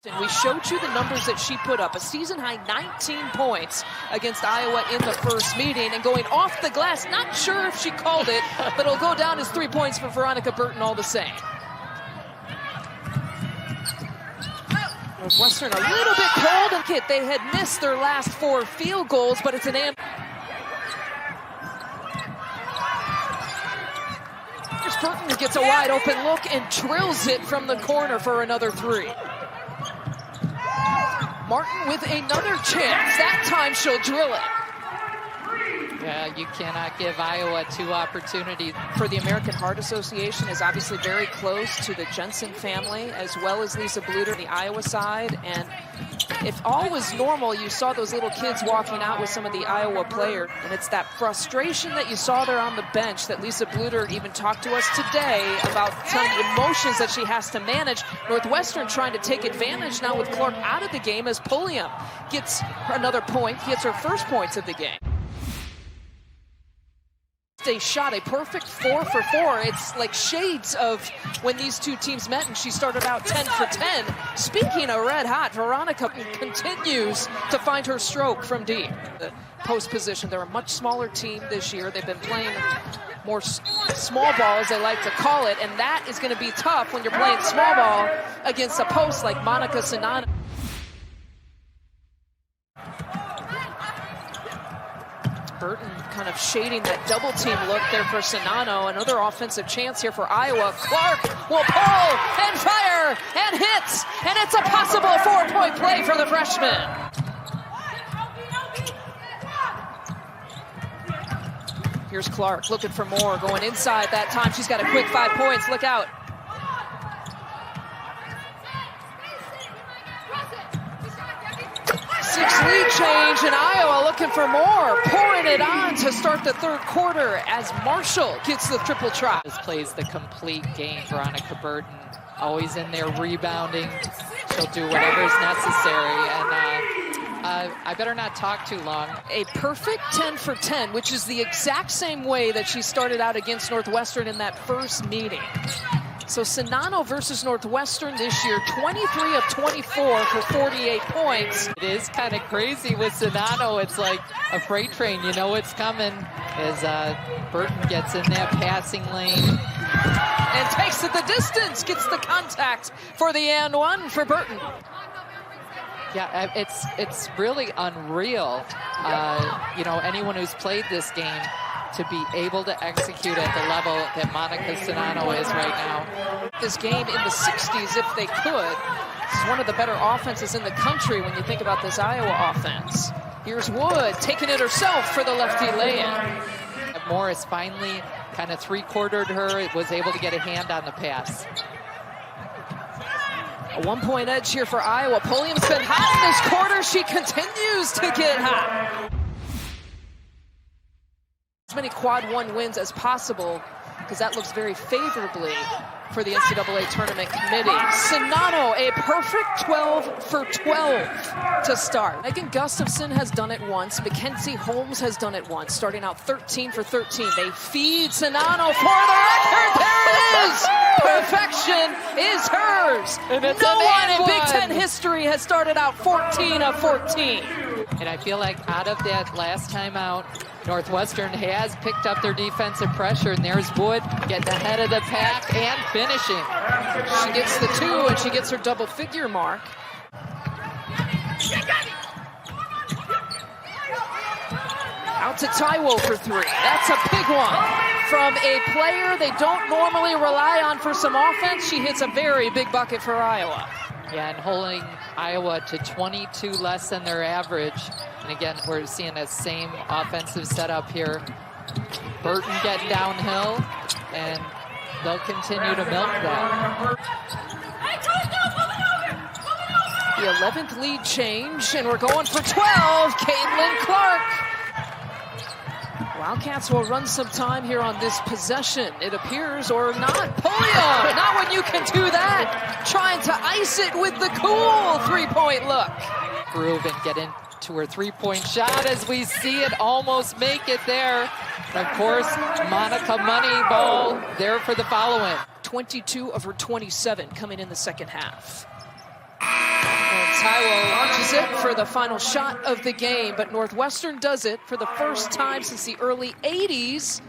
And we showed you the numbers that she put up, a season-high 19 points against Iowa in the first meeting, and going off the glass, not sure if she called it, but it'll go down as 3 points for Veronica Burton all the same. Northwestern a little bit cold and kit. They had missed their last 4 field goals, but it's an Here's Burton, who gets a wide open look and drills it from the corner for another 3. Martin with another chance. That time she'll drill it. Yeah, you cannot give Iowa 2 opportunities. For the American Heart Association is obviously very close to the Jensen family, as well as Lisa Bluter, the Iowa side. And if all was normal, you saw those little kids walking out with some of the Iowa players. And it's that frustration that you saw there on the bench that Lisa Bluter even talked to us today about some of the emotions that she has to manage. Northwestern trying to take advantage now with Clark out of the game as Pulliam gets another point, gets her first points of the game. They shot a perfect 4 for 4. It's like shades of when these two teams met and she started out 10 for 10. Speaking of red hot, Veronica continues to find her stroke from deep. The post position, they're a much smaller team this year. They've been playing more small ball, as they like to call it, and that is going to be tough when you're playing small ball against a post like Monica Czinano. Burton kind of shading that double team look there for Czinano. Another offensive chance here for Iowa. Clark will pull and fire and hits, and it's a possible 4-point play for the freshman. Here's Clark looking for more, going inside that time. She's got a quick 5 points. Look out. Lead change, and Iowa looking for more, pouring it on to start the third quarter as Marshall gets the triple try. This plays the complete game. Veronica Burton always in there rebounding. She'll do whatever is necessary, and I better not talk too long. A perfect 10 for 10, which is the exact same way that she started out against Northwestern in that first meeting. So Czinano versus Northwestern this year, 23 of 24 for 48 points. It is kind of crazy with Czinano. It's like a freight train. You know it's coming as Burton gets in that passing lane. And takes it the distance, gets the contact for the and one for Burton. Yeah, it's really unreal. You know, anyone who's played this game, to be able to execute at the level that Monica Czinano is right now. This game in the 60s, if they could. This is one of the better offenses in the country when you think about this Iowa offense. Here's Wood taking it herself for the lefty lay-in. Morris finally kind of three-quartered her, was able to get a hand on the pass. A 1-point edge here for Iowa. Pulliam's been hot in this quarter. She continues to get hot. As many quad 1 wins as possible, because that looks very favorably for the NCAA tournament committee. Czinano, a perfect 12 for 12 to start. Megan Gustafson has done it once. Mackenzie Holmes has done it once, starting out 13 for 13. They feed Czinano for the record. There it is! Perfection is hers. No one in Big Ten history has started out 14 of 14. And I feel like out of that last time out, Northwestern has picked up their defensive pressure, and there's Wood getting ahead of the pack and finishing. She gets the 2, and she gets her double-figure mark. Out to Taiwo for 3. That's a big one. From a player they don't normally rely on for some offense, she hits a very big bucket for Iowa. Yeah, and holding Iowa to 22 less than their average. And again, we're seeing the same offensive setup here. Burton getting downhill, and they'll continue to milk that. The 11th lead change, and we're going for 12. Caitlin Clark. Wildcats will run some time here on this possession, it appears, or not. Pulliam, not when you can do that. Trying to ice it with the cool 3-point look. Groove and get into her 3-point shot as we see it almost make it there. And of course, Monica Moneyball there for the follow-in. 22 of her 27 coming in the second half. And Taiwo launches it for the final shot of the game, but Northwestern does it for the first time since the early 80s.